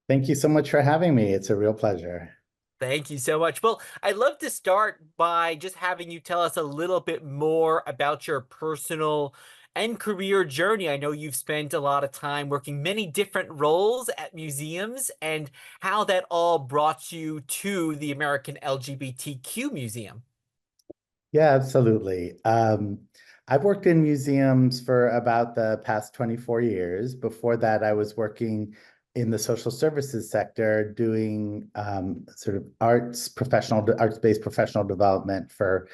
Thank you so much for having me. It's a real pleasure. Thank you so much. Well, I'd love to start by just having you tell us a little bit more about your personal and career journey. I know you've spent a lot of time working many different roles at museums and how that all brought you to the American LGBTQ Museum. Yeah, absolutely. I've worked in museums for about the past 24 years. Before that, I was working in the social services sector doing sort of arts-based professional development for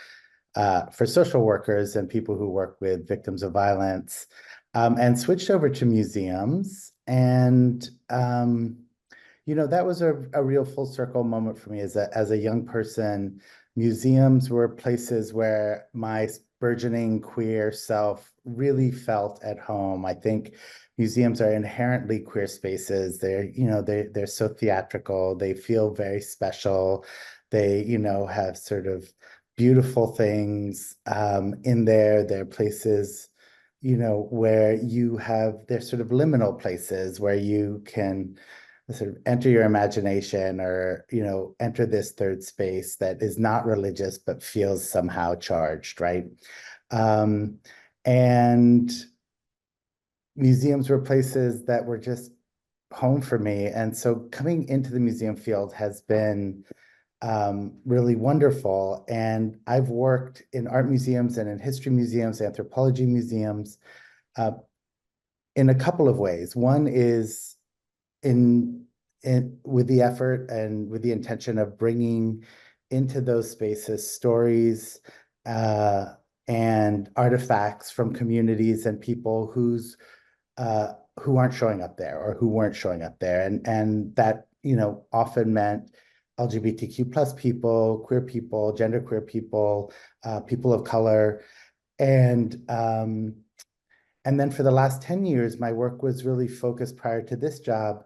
social workers and people who work with victims of violence, and switched over to museums. That was a real full circle moment for me as a young person. Museums were places where my burgeoning queer self really felt at home. I think museums are inherently queer spaces. They're so theatrical. They feel very special. They, have sort of beautiful things in there. They're places, where they're sort of liminal places where you can sort of enter your imagination or enter this third space that is not religious but feels somehow charged, right? um, and museums were places that were just home for me, and so coming into the museum field has been really wonderful. And I've worked in art museums and in history museums, anthropology museums, uh, in a couple of ways. One is in with the effort and with the intention of bringing into those spaces stories uh, and artifacts from communities and people who aren't showing up there or who weren't showing up there, and that often meant LGBTQ plus people, queer people, genderqueer people, people of color, and um, and then for the last 10 years, my work was really focused prior to this job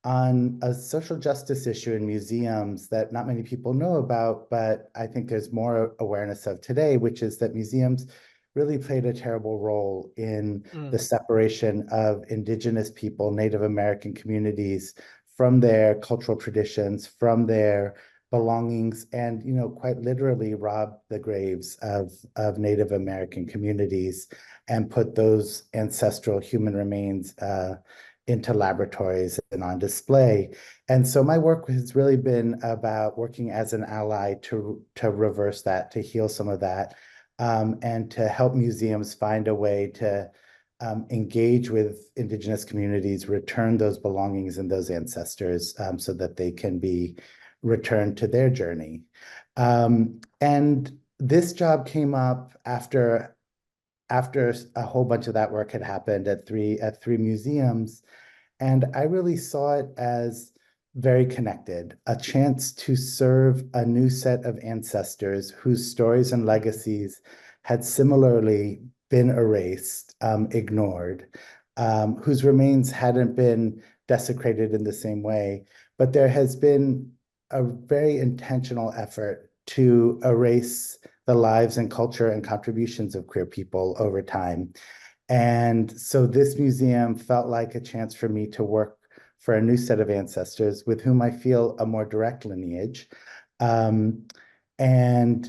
on a social justice issue in museums that not many people know about, but I think there's more awareness of today, which is that museums really played a terrible role in the Mm. separation of Indigenous people, Native American communities from their cultural traditions, from their belongings, and quite literally robbed the graves of Native American communities and put those ancestral human remains into laboratories and on display. And so my work has really been about working as an ally to reverse that, to heal some of that, and to help museums find a way to engage with Indigenous communities, return those belongings and those ancestors, so that they can be returned to their journey. And this job came up after a whole bunch of that work had happened at three museums, and I really saw it as very connected, a chance to serve a new set of ancestors whose stories and legacies had similarly been erased, ignored, whose remains hadn't been desecrated in the same way, but there has been a very intentional effort to erase the lives and culture and contributions of queer people over time. And so this museum felt like a chance for me to work for a new set of ancestors with whom I feel a more direct lineage, um, and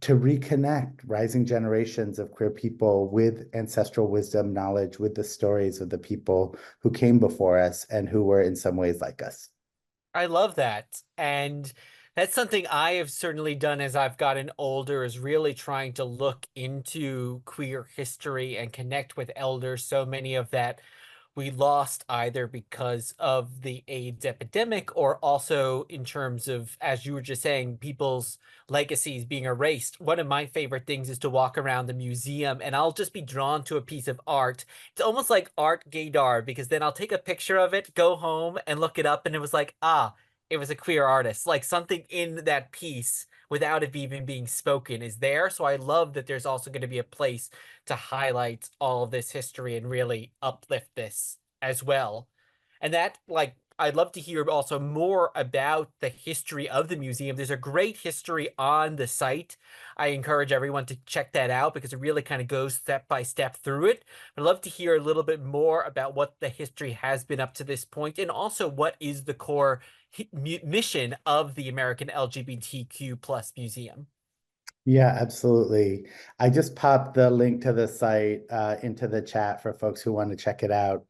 to reconnect rising generations of queer people with ancestral wisdom, knowledge, with the stories of the people who came before us and who were in some ways like us. I love that. And that's something I have certainly done as I've gotten older, is really trying to look into queer history and connect with elders. So many of that we lost either because of the AIDS epidemic or also in terms of, as you were just saying, people's legacies being erased. One of my favorite things is to walk around the museum and I'll just be drawn to a piece of art. It's almost like art gaydar, because then I'll take a picture of it, go home and look it up, and it was like, ah, it was a queer artist. Like something in that piece without it even being spoken is there. So I love that there's also going to be a place to highlight all of this history and really uplift this as well. And that, like, I'd love to hear also more about the history of the museum. There's a great history on the site. I encourage everyone to check that out because it really kind of goes step by step through it. I'd love to hear a little bit more about what the history has been up to this point, and also what is the core mission of the American LGBTQ plus museum. Yeah, absolutely. I just popped the link to the site into the chat for folks who want to check it out.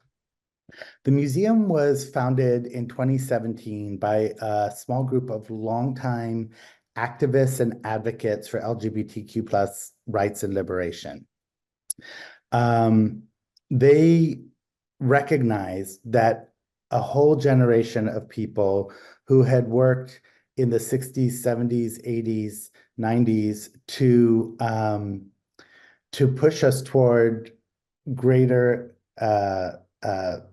The museum was founded in 2017 by a small group of longtime activists and advocates for LGBTQ plus rights and liberation. Um, they recognized that a whole generation of people who had worked in the 60s, 70s, 80s, 90s to push us toward greater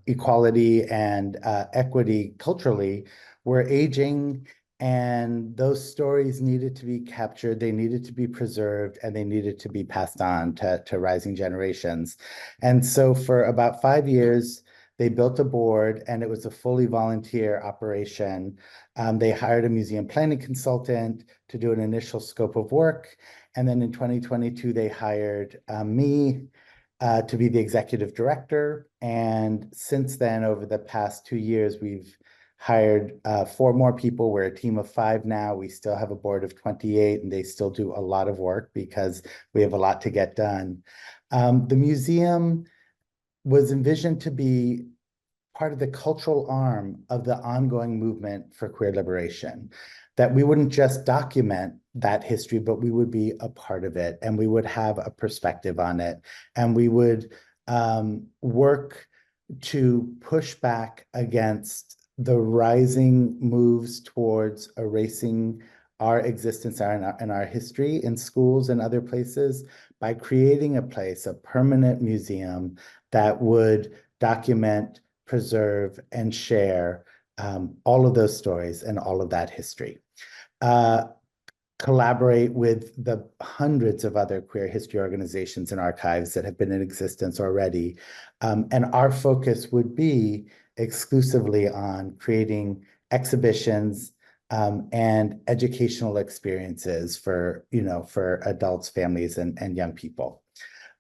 equality and equity culturally were aging, and those stories needed to be captured, they needed to be preserved, and they needed to be passed on to rising generations. And so for about 5 years, they built a board, and it was a fully volunteer operation. They hired a museum planning consultant to do an initial scope of work. And then in 2022, they hired me to be the executive director. And since then, over the past 2 years, we've hired 4 more people. We're a team of 5 now. We still have a board of 28, and they still do a lot of work because we have a lot to get done. The museum was envisioned to be part of the cultural arm of the ongoing movement for queer liberation, that we wouldn't just document that history, but we would be a part of it, and we would have a perspective on it, and we would work to push back against the rising moves towards erasing our existence and our history in schools and other places by creating a place, a permanent museum that would document, preserve, and share all of those stories and all of that history. Collaborate with the hundreds of other queer history organizations and archives that have been in existence already. And our focus would be exclusively on creating exhibitions and educational experiences for, for adults, families, and young people.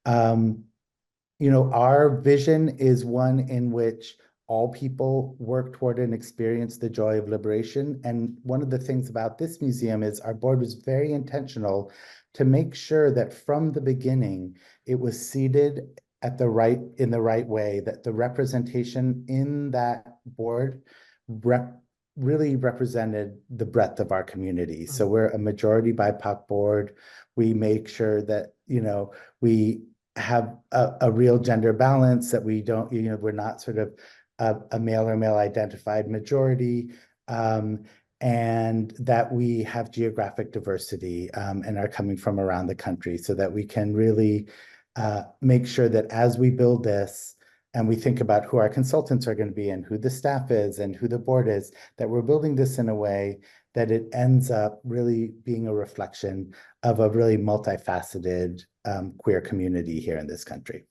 Our vision is one in which all people work toward and experience the joy of liberation. And one of the things about this museum is our board was very intentional to make sure that from the beginning, it was seated in the right way, that the representation in that board really represented the breadth of our community. So we're a majority BIPOC board. We make sure that, we have a real gender balance, that we don't, we're not sort of a male or male identified majority, and that we have geographic diversity and are coming from around the country, so that we can really make sure that as we build this and we think about who our consultants are going to be and who the staff is and who the board is, that we're building this in a way that it ends up really being a reflection of a really multifaceted queer community here in this country.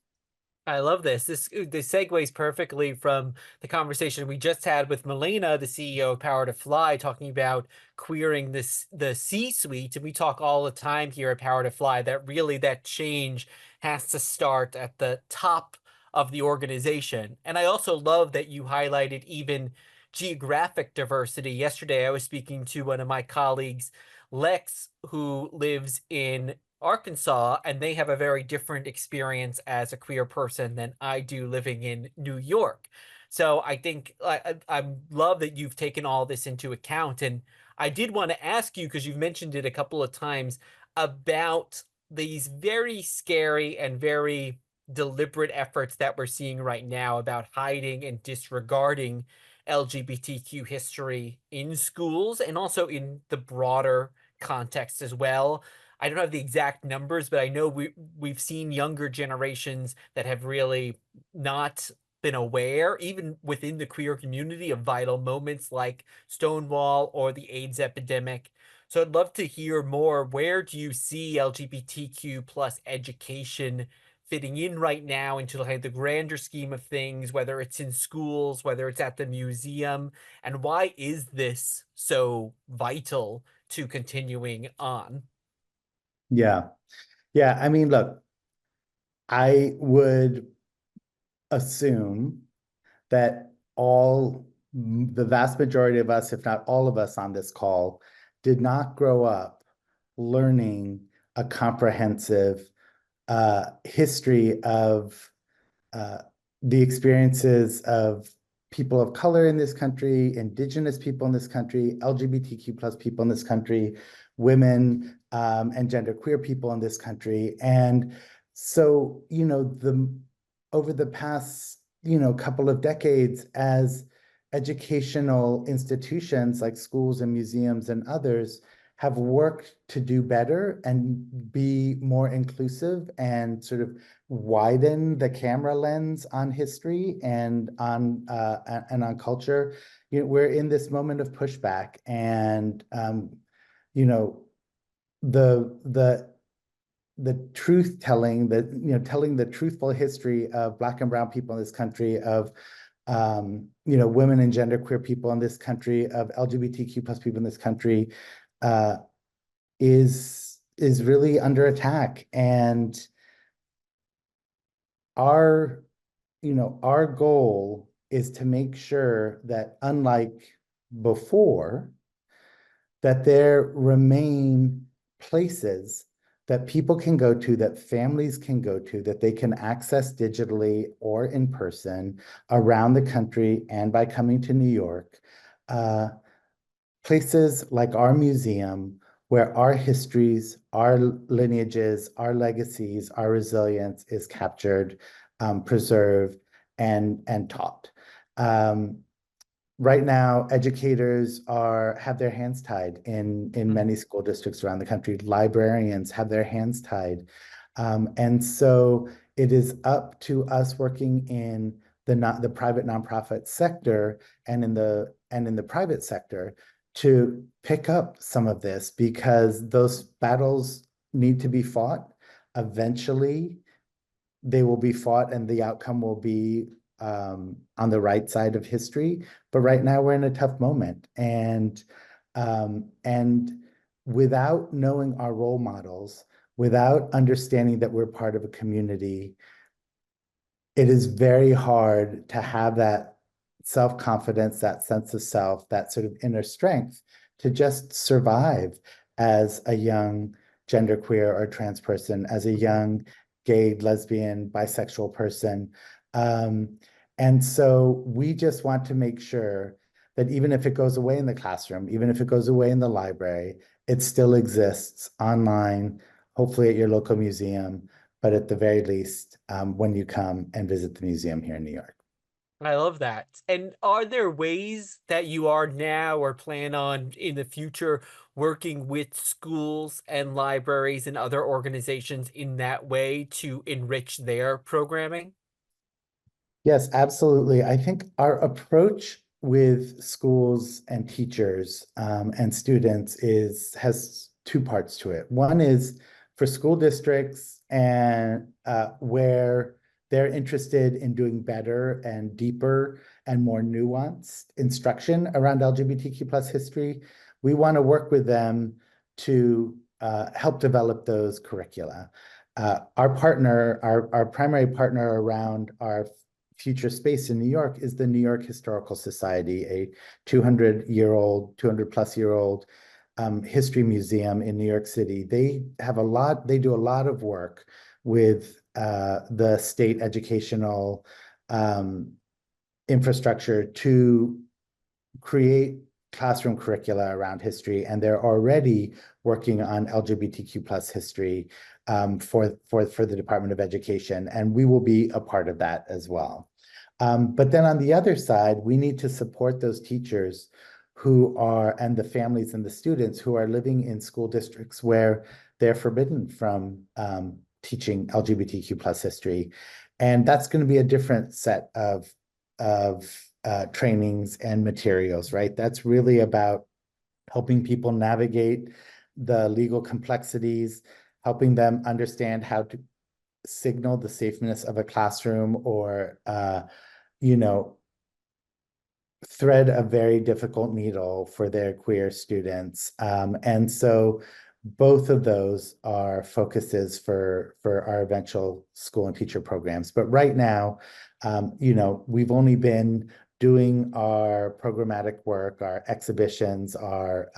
I love this. This segues perfectly from the conversation we just had with Melina, the CEO of Power to Fly, talking about queering the C-suite. And we talk all the time here at Power to Fly that really that change has to start at the top of the organization. And I also love that you highlighted even geographic diversity. Yesterday, I was speaking to one of my colleagues, Lex, who lives in Arkansas, and they have a very different experience as a queer person than I do living in New York. So I think I love that you've taken all this into account. And I did want to ask you, because you've mentioned it a couple of times, about these very scary and very deliberate efforts that we're seeing right now about hiding and disregarding LGBTQ history in schools and also in the broader context as well. I don't have the exact numbers, but I know we've seen younger generations that have really not been aware, even within the queer community, of vital moments like Stonewall or the AIDS epidemic. So I'd love to hear more. Where do you see LGBTQ plus education fitting in right now into like the grander scheme of things, whether it's in schools, whether it's at the museum, and why is this so vital to continuing on? Yeah. Yeah. I mean, look, I would assume that the vast majority of us, if not all of us on this call, did not grow up learning a comprehensive history of uh, the experiences of people of color in this country, indigenous people in this country, LGBTQ plus people in this country, women and genderqueer people in this country. And so, over the past, couple of decades, as educational institutions like schools and museums and others have worked to do better and be more inclusive and sort of widen the camera lens on history and on culture. We're in this moment of pushback, and you know, the truth telling, telling the truthful history of Black and brown people in this country, of women and genderqueer people in this country, of LGBTQ plus people in this country, uh, is really under attack. And our our goal is to make sure that, unlike before, that there remain places that people can go to, that families can go to, that they can access digitally or in person around the country and by coming to New York. Places like our museum, where our histories, our lineages, our legacies, our resilience is captured, preserved, and taught. Um, right now, educators have their hands tied in many school districts around the country. Librarians have their hands tied. And so it is up to us working in the private nonprofit sector and in the private sector to pick up some of this, because those battles need to be fought. Eventually, they will be fought and the outcome will be on the right side of history. But right now we're in a tough moment. And without knowing our role models, without understanding that we're part of a community, it is very hard to have that self-confidence, that sense of self, that sort of inner strength to just survive as a young genderqueer or trans person, as a young gay, lesbian, bisexual person. And so we just want to make sure that even if it goes away in the classroom, even if it goes away in the library, it still exists online, hopefully at your local museum, but at the very least, when you come and visit the museum here in New York. I love that. And are there ways that you are now or plan on in the future working with schools and libraries and other organizations in that way to enrich their programming? Yes, absolutely. I think our approach with schools and teachers and students has two parts to it. One is for school districts and where they're interested in doing better and deeper and more nuanced instruction around LGBTQ plus history. We want to work with them to help develop those curricula. Our primary partner around our future space in New York is the New York Historical Society, a 200 plus year old history museum in New York City. They do a lot of work with the state educational infrastructure to create classroom curricula around history, and they're already working on LGBTQ plus history for the Department of Education, and we will be a part of that as well. But then on the other side, we need to support those teachers and the families and the students who are living in school districts where they're forbidden from teaching LGBTQ plus history. And that's going to be a different set of trainings and materials, right? That's really about helping people navigate the legal complexities, helping them understand how to signal the safeness of a classroom or, you know, thread a very difficult needle for their queer students. And so both of those are focuses for our eventual school and teacher programs. But right now, we've only been doing our programmatic work, our exhibitions, our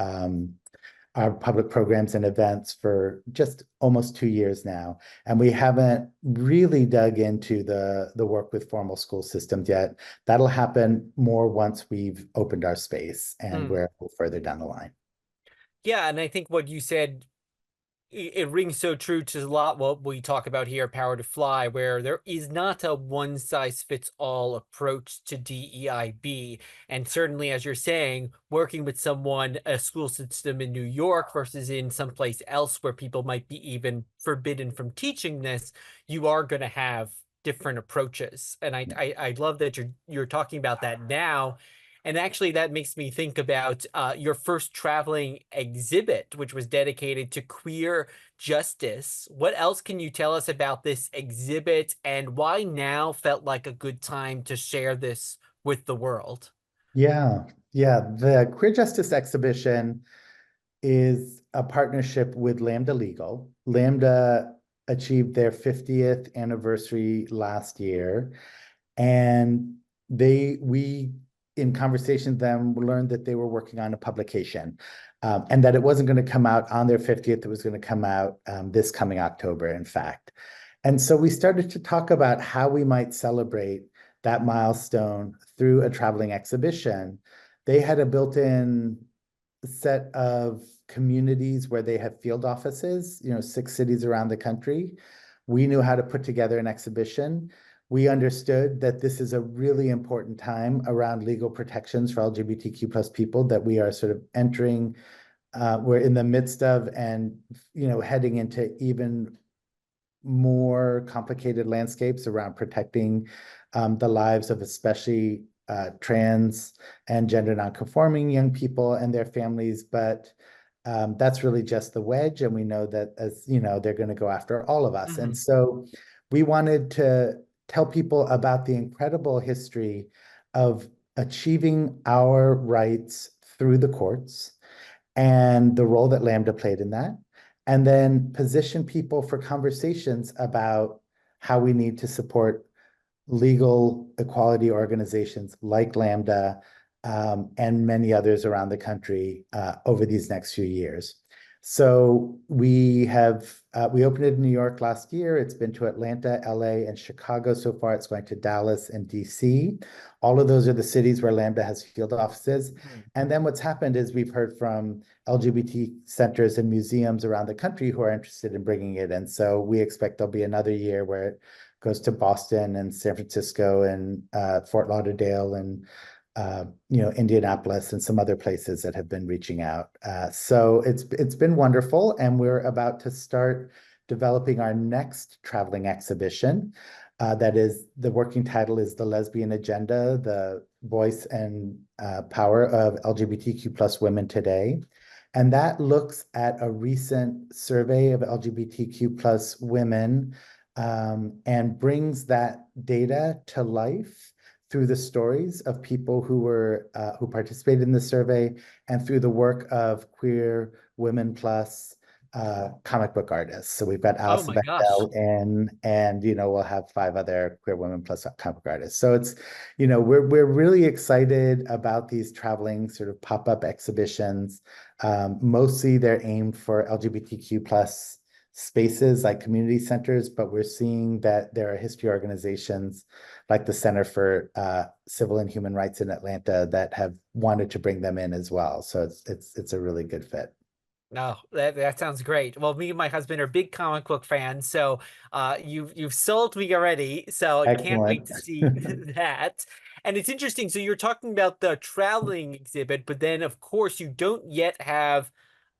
public programs and events for just almost 2 years now. And we haven't really dug into the work with formal school systems yet. That'll happen more once we've opened our space and Mm. we're further down the line. Yeah, and I think what you said it rings so true to a lot what we talk about here, Power to Fly, where there is not a one size fits all approach to DEIB. And certainly, as you're saying, working with someone, a school system in New York versus in someplace else where people might be even forbidden from teaching this, you are going to have different approaches. And I love that you're talking about that now. And actually, that makes me think about your first traveling exhibit, which was dedicated to queer justice. What else can you tell us about this exhibit and why now felt like a good time to share this with the world? Yeah, yeah. The Queer Justice Exhibition is a partnership with Lambda Legal. Lambda achieved their 50th anniversary last year. And we, in conversation with them, learned that they were working on a publication, and that it wasn't going to come out on their 50th. It was going to come out this coming October, in fact. And so we started to talk about how we might celebrate that milestone through a traveling exhibition. They had a built-in set of communities where they have field offices, 6 cities around the country. We knew how to put together an exhibition. We understood that this is a really important time around legal protections for LGBTQ plus people that we are sort of entering, we're in the midst of, and heading into even more complicated landscapes around protecting the lives of especially trans and gender nonconforming young people and their families. But that's really just the wedge. And we know that, as you know, they're going to go after all of us. And Mhm. so we wanted to tell people about the incredible history of achieving our rights through the courts and the role that Lambda played in that, and then position people for conversations about how we need to support legal equality organizations like Lambda, and many others around the country over these next few years. So we opened it in New York last year. It's been to Atlanta, LA, and Chicago so far. It's going to Dallas and DC. All of those are the cities where Lambda has field offices. Mhm. And then what's happened is we've heard from LGBT centers and museums around the country who are interested in bringing it. And so we expect there'll be another year where it goes to Boston and San Francisco and Fort Lauderdale and Indianapolis and some other places that have been reaching out. So it's been wonderful, and we're about to start developing our next traveling exhibition. That is, the working title is The Lesbian Agenda, the voice and power of LGBTQ plus women today. And that looks at a recent survey of LGBTQ plus women, and brings that data to life through the stories of people who participated in the survey and through the work of queer women plus comic book artists. So we've got Oh Alison my gosh. Bechdel in, and we'll have 5 other queer women plus comic book artists. So we're really excited about these traveling sort of pop-up exhibitions. Mostly they're aimed for LGBTQ plus spaces like community centers, but we're seeing that there are history organizations like the Center for Civil and Human Rights in Atlanta that have wanted to bring them in as well. So it's a really good fit. No, that sounds great. Well, me and my husband are big comic book fans, so you've sold me already. So I can't wait Excellent. to see that. And it's interesting. So you're talking about the traveling exhibit, but then of course you don't yet have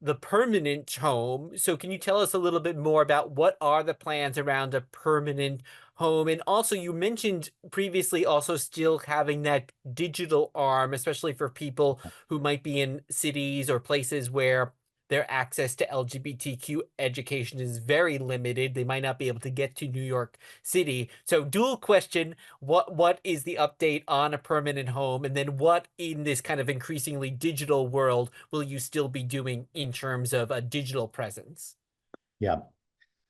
the permanent home. So can you tell us a little bit more about what are the plans around a permanent home? And also you mentioned previously also still having that digital arm, especially for people who might be in cities or places where their access to LGBTQ education is very limited. They might not be able to get to New York City. So dual question, what is the update on a permanent home? And then what in this kind of increasingly digital world will you still be doing in terms of a digital presence? Yeah.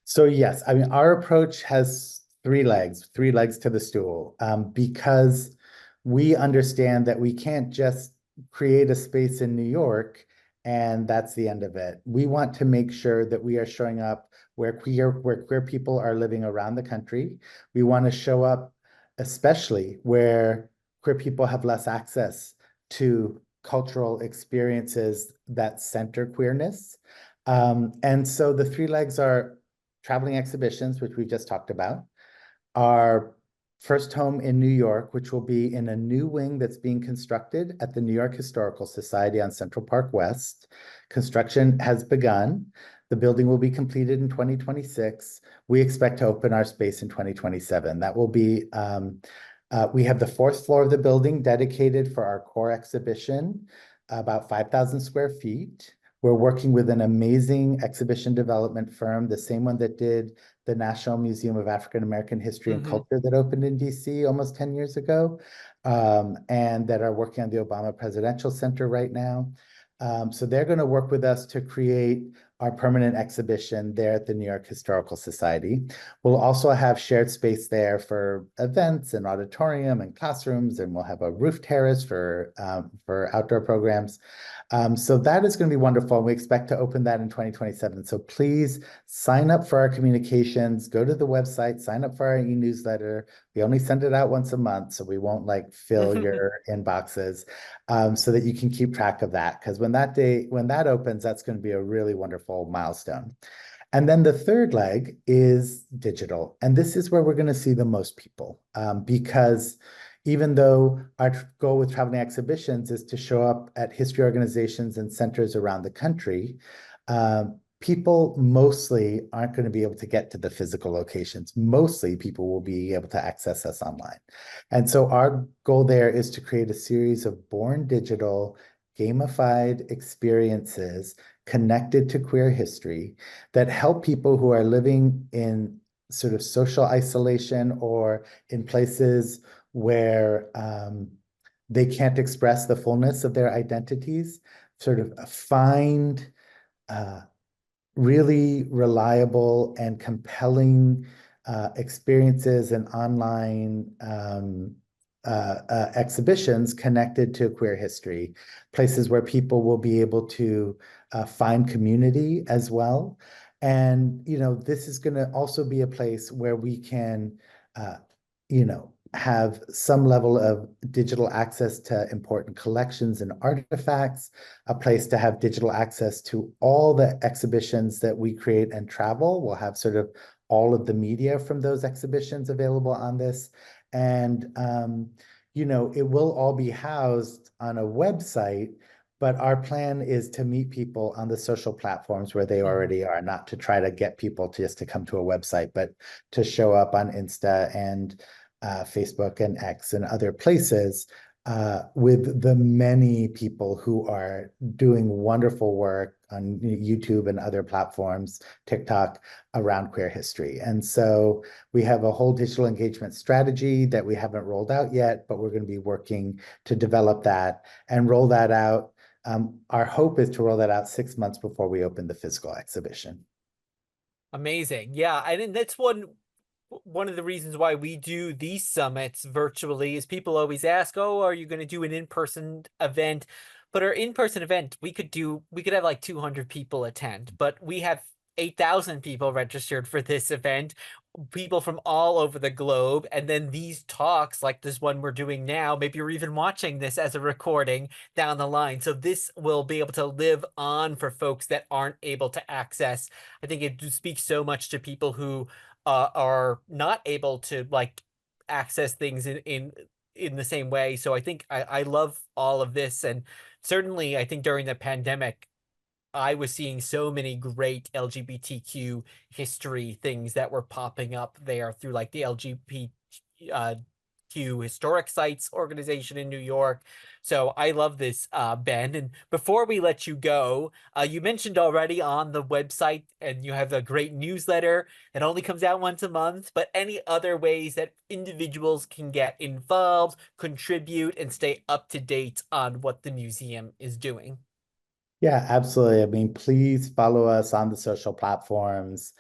So yes, I mean, our approach has three legs to the stool, because we understand that we can't just create a space in New York and that's the end of it. We want to make sure that we are showing up where queer people are living around the country. We want to show up, especially where queer people have less access to cultural experiences that center queerness. And so the three legs are traveling exhibitions, which we just talked about, our first home in New York, which will be in a new wing that's being constructed at the New York Historical Society on Central Park West. Construction has begun. The building will be completed in 2026. We expect to open our space in 2027. That will be, we have the fourth floor of the building dedicated for our core exhibition, about 5,000 square feet. We're working with an amazing exhibition development firm, the same one that did the National Museum of African American History and Hmm. Culture that opened in DC almost 10 years ago, and that are working on the Obama Presidential Center right now. So they're going to work with us to create our permanent exhibition there at the New York Historical Society. We'll also have shared space there for events and auditorium and classrooms, and we'll have a roof terrace for outdoor programs. So that is going to be wonderful. We expect to open that in 2027. So please sign up for our communications, go to the website, sign up for our e-newsletter. We only send it out once a month, so we won't like fill your inboxes, so that you can keep track of that. Because when that opens, that's going to be a really wonderful milestone. And then the third leg is digital. And this is where we're going to see the most people, because even though our goal with traveling exhibitions is to show up at history organizations and centers around the country, people mostly aren't going to be able to get to the physical locations. Mostly people will be able to access us online. And so our goal there is to create a series of born digital, gamified experiences connected to queer history that help people who are living in sort of social isolation or in places where they can't express the fullness of their identities, sort of find uh, really reliable and compelling experiences and online exhibitions connected to queer history, places where people will be able to find community as well. And, this is going to also be a place where we can, have some level of digital access to important collections and artifacts, a place to have digital access to all the exhibitions that we create and travel. We'll have sort of all of the media from those exhibitions available on this. And, it will all be housed on a website, but our plan is to meet people on the social platforms where they Hmm. already are, not to try to get people just to come to a website, but to show up on Insta and Facebook and X and other places, with the many people who are doing wonderful work on YouTube and other platforms, TikTok, around queer history. And so we have a whole digital engagement strategy that we haven't rolled out yet, but we're going to be working to develop that and roll that out. Our hope is to roll that out 6 months before we open the physical exhibition. Amazing. Yeah, I think that's one of the reasons why we do these summits virtually is people always ask, "Oh, are you going to do an in-person event?" But our in-person event, we could have like 200 people attend, but we have 8,000 people registered for this event, people from all over the globe, and then these talks like this one we're doing now, maybe you're even watching this as a recording down the line. So this will be able to live on for folks that aren't able to access. I think it speaks so much to people who are not able to like access things in the same way. So I think I love all of this, and certainly I think during the pandemic, I was seeing so many great LGBTQ history things that were popping up there through like the LGBT LGBTQ historic sites organization in New York. So I love this, Ben. And before we let you go, you mentioned already on the website, and you have a great newsletter that only comes out once a month, but any other ways that individuals can get involved, contribute, and stay up to date on what the museum is doing? Yeah, absolutely. I mean, please follow us on the social platforms.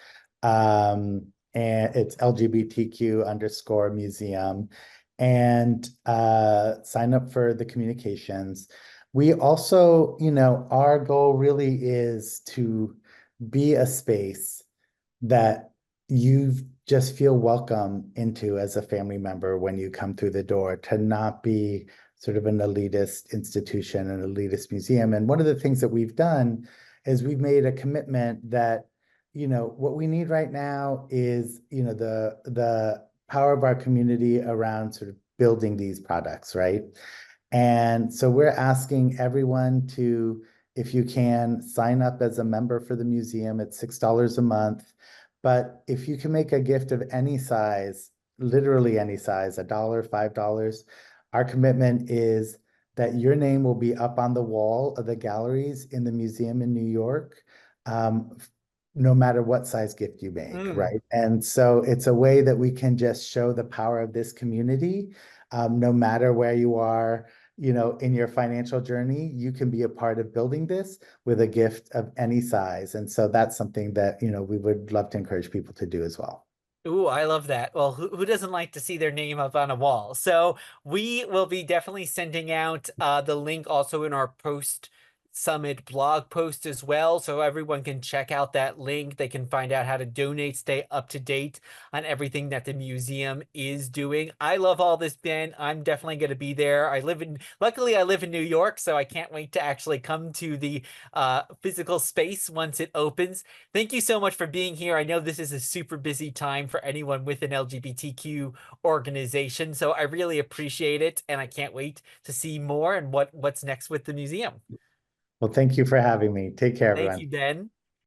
And it's LGBTQ underscore museum and sign up for the communications. We also, our goal really is to be a space that you just feel welcome into as a family member when you come through the door, to not be sort of an elitist institution, an elitist museum. And one of the things that we've done is we've made a commitment that, what we need right now is, the power of our community around sort of building these products, right? And so we're asking everyone to, if you can, sign up as a member for the museum. It's $6 a month. But if you can make a gift of any size, literally any size, $1, $5, our commitment is that your name will be up on the wall of the galleries in the museum in New York, no matter what size gift you make, Mm. right? And so it's a way that we can just show the power of this community, no matter where you are, in your financial journey, you can be a part of building this with a gift of any size. And so that's something that, we would love to encourage people to do as well. Ooh, I love that. Well, who doesn't like to see their name up on a wall? So we will be definitely sending out the link also in our post summit blog post as well. So everyone can check out that link. They can find out how to donate, stay up to date on everything that the museum is doing. I love all this, Ben. I'm definitely going to be there. Luckily I live in New York, so I can't wait to actually come to the physical space once it opens. Thank you so much for being here. I know this is a super busy time for anyone with an LGBTQ organization, so I really appreciate it, and I can't wait to see more and what's next with the museum. Well, thank you for having me. Take care, Thank you, everyone. Ben.